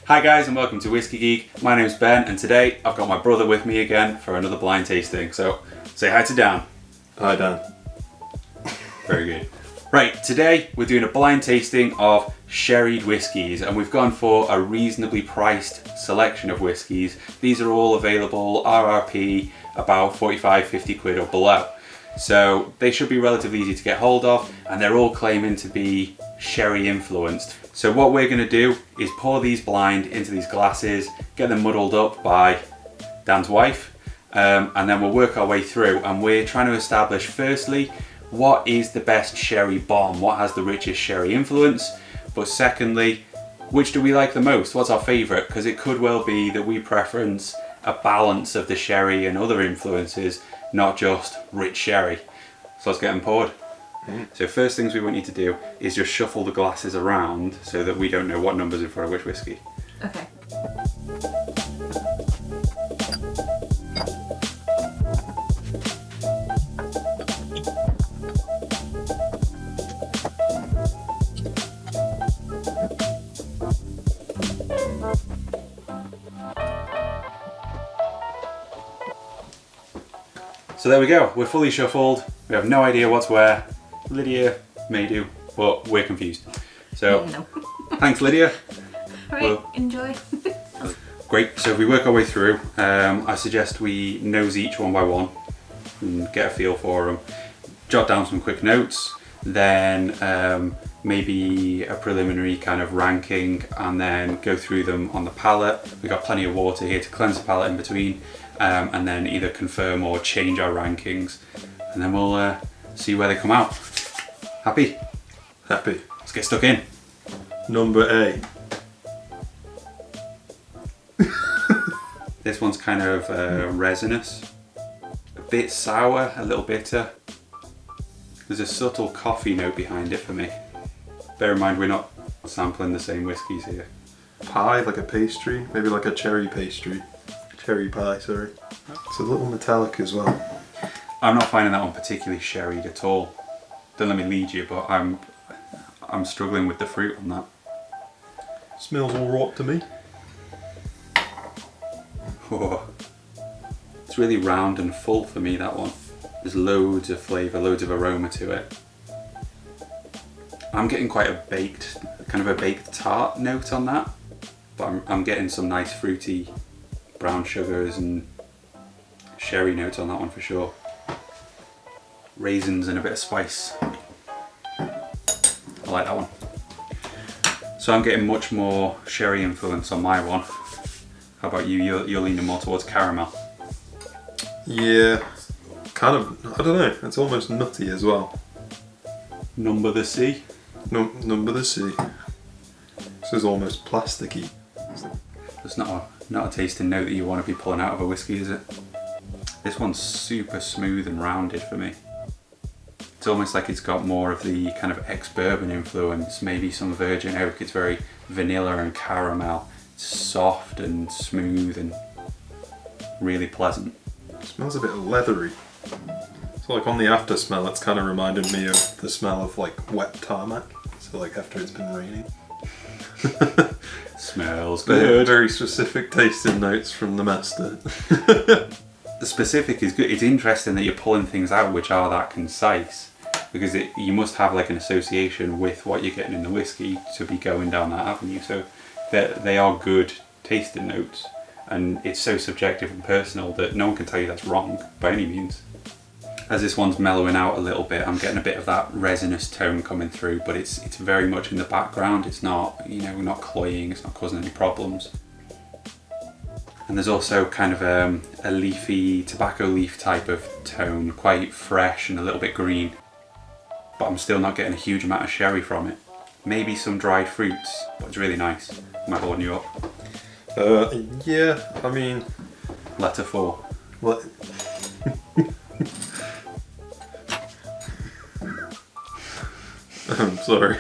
Hi guys and welcome to Whiskey Geek. My name's Ben and today I've got my brother with me again for another blind tasting. So say hi to Dan. Hi Dan. Very good. Right, today we're doing a blind tasting of sherried whiskies and we've gone for a reasonably priced selection of whiskies. These are all available RRP about 45-50 quid or below. So they should be relatively easy to get hold of and they're all claiming to be sherry influenced. So what we're going to do is pour these blind into these glasses, get them muddled up by Dan's wife, and then we'll work our way through and we're trying to establish firstly what is the best sherry bomb, what has the richest sherry influence, but secondly which do we like the most, what's our favourite, because it could well be that we preference a balance of the sherry and other influences, not just rich sherry. So let's get them poured. So first things we want you to do is just shuffle the glasses around so that we don't know what number's in front of which whiskey. Okay. So there we go, we're fully shuffled, we have no idea what's where. Lydia may do, but we're confused. So, no. Thanks Lydia. Alright, Well, enjoy. Great, so if we work our way through, I suggest we nose each one by one and get a feel for them. Jot down some quick notes, then maybe a preliminary kind of ranking and then go through them on the palate. We've got plenty of water here to cleanse the palate in between, and then either confirm or change our rankings and then we'll see where they come out. Happy? Happy. Let's get stuck in. Number A. This one's kind of resinous, a bit sour, a little bitter. There's a subtle coffee note behind it for me. Bear in mind we're not sampling the same whiskies here. Pie, like a pastry, maybe like a cherry pastry. Cherry pie, sorry. It's a little metallic as well. I'm not finding that one particularly sherried at all. Don't let me lead you, but I'm struggling with the fruit on that. Smells all right to me. Oh, it's really round and full for me, that one. There's loads of flavour, loads of aroma to it. I'm getting quite a baked, kind of a baked tart note on that, but I'm getting some nice fruity brown sugars and sherry notes on that one for sure. Raisins and a bit of spice. I like that one. So I'm getting much more sherry influence on my one. How about you? You're leaning more towards caramel. Yeah, kind of, I don't know, it's almost nutty as well. Number the C. Number the C. This is almost plasticky. It's not a tasting note that you want to be pulling out of a whiskey, is it? This one's super smooth and rounded for me. It's almost like it's got more of the kind of ex-bourbon influence, maybe some virgin oak. It's very vanilla and caramel. It's soft and smooth and really pleasant. It smells a bit leathery. So like on the after smell, it's kind of reminded me of the smell of like wet tarmac. So like after it's been raining. Smells good. Very specific tasting notes from the master. The specific is good. It's interesting that you're pulling things out which are that concise, because you must have like an association with what you're getting in the whiskey to be going down that avenue. So they are good tasting notes, and it's so subjective and personal that no one can tell you that's wrong by any means. As this one's mellowing out a little bit, I'm getting a bit of that resinous tone coming through, but it's very much in the background. It's not, not cloying, it's not causing any problems. And there's also kind of a leafy, tobacco leaf type of tone, quite fresh and a little bit green. But I'm still not getting a huge amount of sherry from it. Maybe some dried fruits, but it's really nice. Am I holding you up? Yeah, I mean... Letter 4. What? I'm sorry.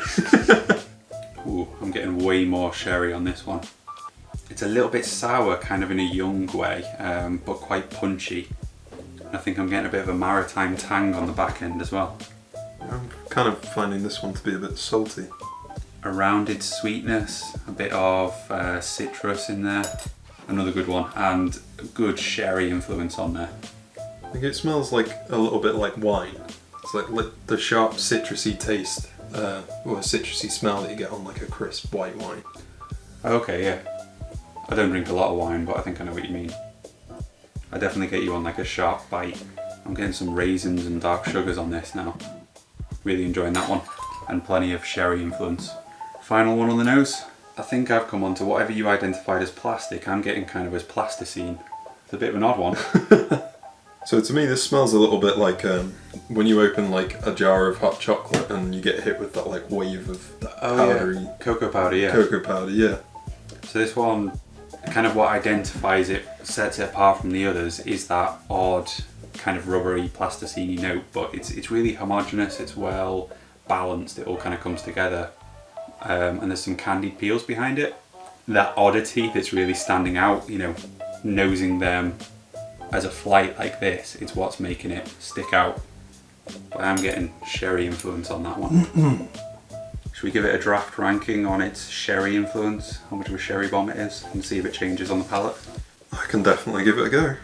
Ooh, I'm getting way more sherry on this one. It's a little bit sour, kind of in a young way, but quite punchy. I think I'm getting a bit of a maritime tang on the back end as well. I'm kind of finding this one to be a bit salty. A rounded sweetness, a bit of citrus in there. Another good one, and a good sherry influence on there. I think it smells like a little bit like wine. It's like the sharp citrusy taste, or citrusy smell that you get on like a crisp white wine. Okay, yeah. I don't drink a lot of wine, but I think I know what you mean. I definitely get you on like a sharp bite. I'm getting some raisins and dark sugars on this now. Really enjoying that one, and plenty of sherry influence. Final one on the nose. I think I've come on to whatever you identified as plastic, I'm getting kind of as plasticine. It's a bit of an odd one. So to me this smells a little bit like when you open like a jar of hot chocolate and you get hit with that like wave of powdery... Yeah. Cocoa powder, yeah. Cocoa powder, yeah. So this one, kind of what identifies it, sets it apart from the others, is that odd kind of rubbery plasticine note, but it's really homogeneous, it's well balanced, it all kind of comes together. And there's some candied peels behind it. That oddity that's really standing out, you know, nosing them as a flight like this, it's what's making it stick out. But I'm getting sherry influence on that one. Should we give it a draft ranking on its sherry influence? How much of a sherry bomb it is, and see if it changes on the palate? I can definitely give it a go.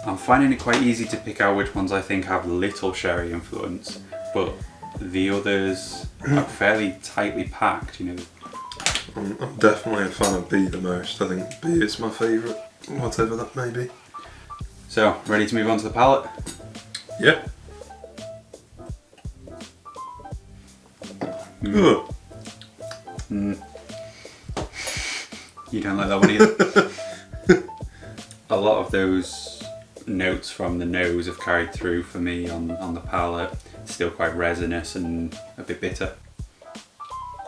I'm finding it quite easy to pick out which ones I think have little sherry influence, but the others are fairly tightly packed, you know. I'm definitely a fan of B the most. I think B is my favourite, whatever that may be. So, ready to move on to the palate? Yeah. You don't like that one either? A lot of those notes from the nose have carried through for me on the palate. It's still quite resinous and a bit bitter.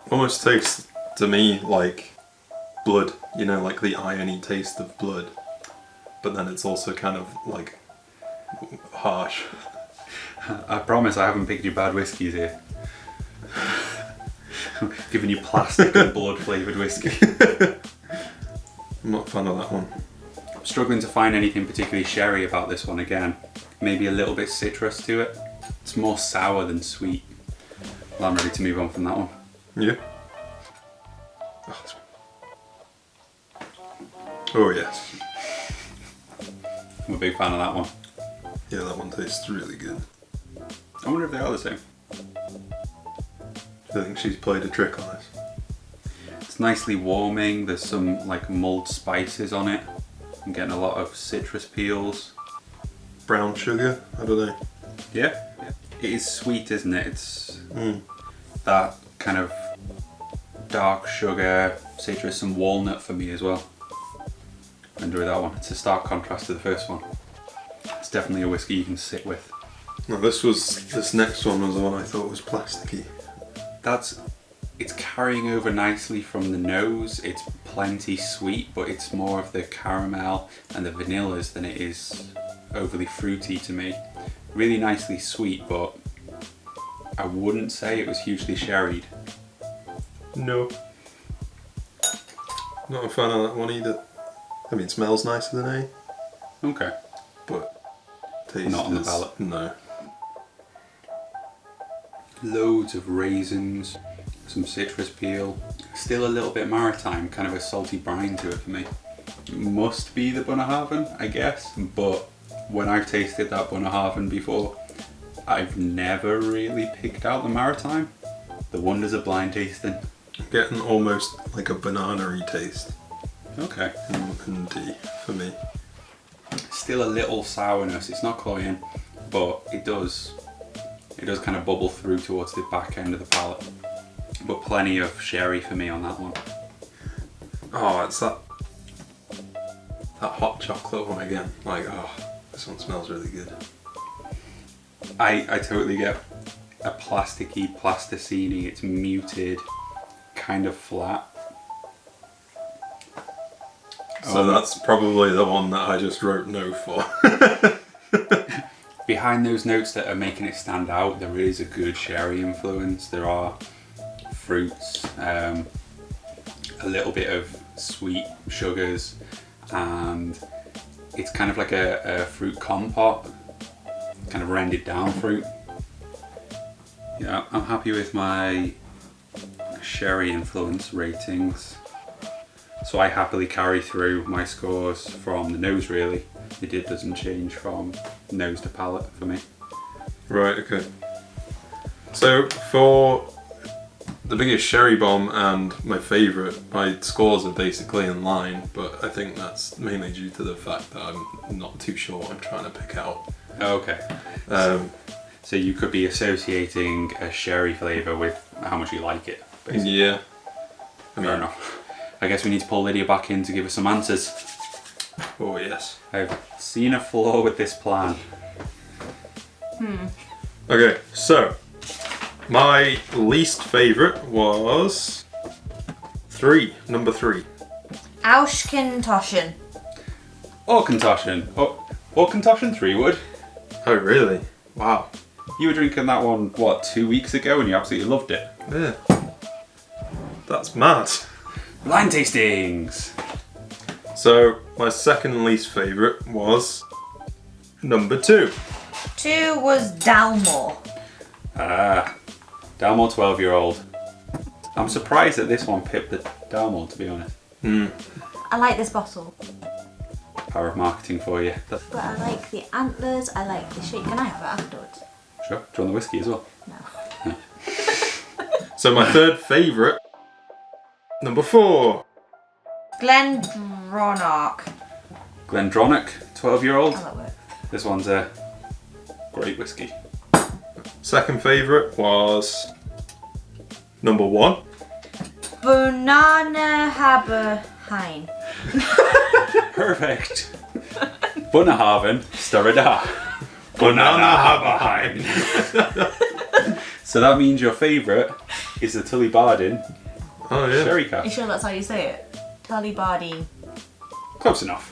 Almost tastes to me like blood, you know, like the irony taste of blood. But then it's also kind of like harsh. I promise I haven't picked you bad whiskies here. I'm giving you plastic and blood flavoured whiskey. I'm not a fan of that one. I'm struggling to find anything particularly sherry about this one again. Maybe a little bit citrus to it. It's more sour than sweet. Well, I'm ready to move on from that one. Yeah. Oh yes. I'm a big fan of that one. Yeah, that one tastes really good. I wonder if they are the same. I think she's played a trick on us. It's nicely warming. There's some like mulled spices on it. I'm getting a lot of citrus peels. Brown sugar? I don't know. Yeah. It is sweet, isn't it? It's that kind of dark sugar, citrus and walnut for me as well. I enjoy that one. It's a stark contrast to the first one. It's definitely a whiskey you can sit with. No, this next one was the one I thought was plasticky. It's carrying over nicely from the nose. It's plenty sweet, but it's more of the caramel and the vanillas than it is overly fruity to me. Really nicely sweet, but I wouldn't say it was hugely sherried. No. Not a fan of that one either. I mean, it smells nicer than A. Okay. But taste Not on the is- palate. No. Loads of raisins, some citrus peel, still a little bit maritime, kind of a salty brine to it for me. It must be the Bunnahabhain, I guess, but when I've tasted that Bunnahabhain before, I've never really picked out the maritime. The wonders of blind tasting. I'm getting almost like a banana-y taste Okay. in D for me. Still a little sourness, it's not cloying, but it does kind of bubble through towards the back end of the palate. But plenty of sherry for me on that one. Oh, it's that hot chocolate one again. Like, oh, this one smells really good. I totally get a plasticky, plasticine, it's muted, kind of flat. So that's probably the one that I just wrote no for. Behind those notes that are making it stand out, there is a good sherry influence. There are fruits, a little bit of sweet sugars, and it's kind of like a fruit compote, kind of rendered down fruit. Yeah, I'm happy with my sherry influence ratings. So I happily carry through my scores from the nose really. It doesn't change from nose to palate for me. Right, okay. So for the biggest sherry bomb and my favourite, my scores are basically in line, but I think that's mainly due to the fact that I'm not too sure what I'm trying to pick out. Okay. So you could be associating a sherry flavour with how much you like it, basically. Yeah. Fair enough. I guess we need to pull Lydia back in to give us some answers. Oh yes. I've seen a flaw with this plan. Okay, so my least favourite was number 3. Auchentoshan. Auchentoshan. Auchentoshan 3 wood. Oh really? Wow. You were drinking that one, what, 2 weeks ago and you absolutely loved it. Yeah. That's mad. Blind tastings. So my second least favourite was number 2. 2 was Dalmore. Dalmore 12-year-old. I'm surprised that this one pipped the Dalmore, to be honest. I like this bottle. Power of marketing for you. But I like the antlers, I like the shape. Can I have it afterwards? Sure. Do you want the whiskey as well? No. So my third favourite, number 4. GlenDronach. GlenDronach 12-year-old. I love it. This one's a great whiskey. Second favourite was number 1. Bunnahabhain. Perfect. Bunnahabhain, Stiuireadair. Bunnahabhain. So that means your favourite is the Tullibardine Oh yeah. sherry You cask. sure that's how you say it? Tullibardine. Close enough.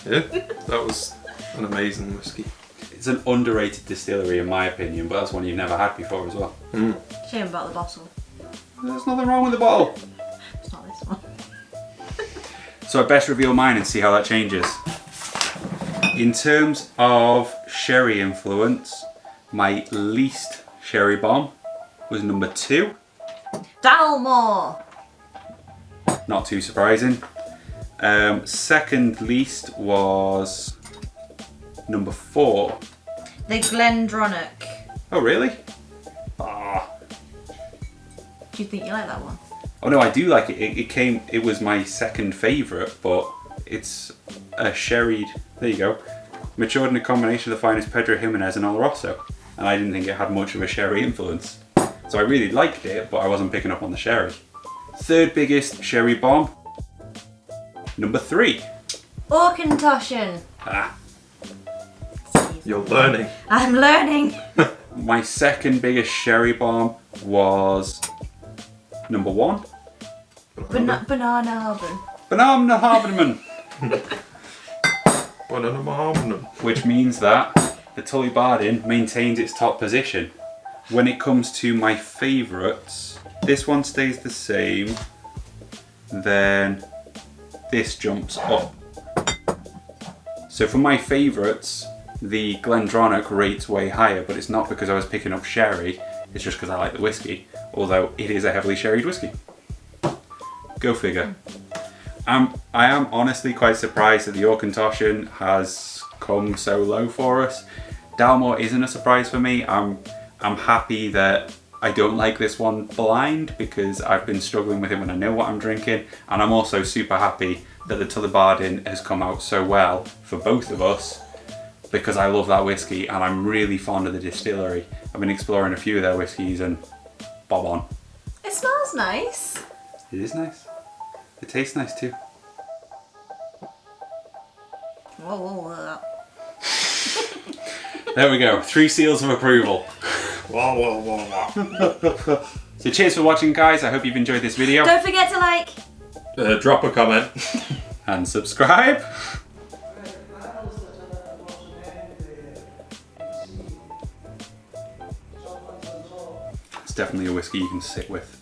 Yeah, that was an amazing whiskey. It's an underrated distillery in my opinion, but that's one you've never had before as well. Shame about the bottle. There's nothing wrong with the bottle. It's not this one. So I best reveal mine and see how that changes. In terms of sherry influence, my least sherry bomb was number 2. Dalmore. Not too surprising. Second least was number 4. The GlenDronach. Oh really? Do you think you like that one? Oh no, I do like it. It was my second favourite, but it's a sherried. There you go. Matured in a combination of the finest Pedro Jimenez and Oloroso, and I didn't think it had much of a sherry influence. So I really liked it, but I wasn't picking up on the sherry. Third biggest sherry bomb. Number 3. Auchentoshan. You're learning. I'm learning. My second biggest sherry bomb was number 1. Bunnahabhain. Bunnahabhain. Bunnahabhain. Which means that the Tullibardine maintains its top position. When it comes to my favourites, this one stays the same, then this jumps up. So for my favourites, the GlenDronach rates way higher, but it's not because I was picking up sherry, it's just because I like the whiskey, although it is a heavily sherried whiskey. Go figure. I am honestly quite surprised that the Auchentoshan has come so low for us. Dalmore isn't a surprise for me. I'm happy that I don't like this one blind because I've been struggling with it when I know what I'm drinking, and I'm also super happy that the Tullibardine has come out so well for both of us because I love that whiskey and I'm really fond of the distillery. I've been exploring a few of their whiskies and bob on. It smells nice. It is nice. It tastes nice too. Whoa. There we go, 3 seals of approval. So cheers for watching guys, I hope you've enjoyed this video. Don't forget to like. Drop a comment. And subscribe. It's definitely a whiskey you can sit with.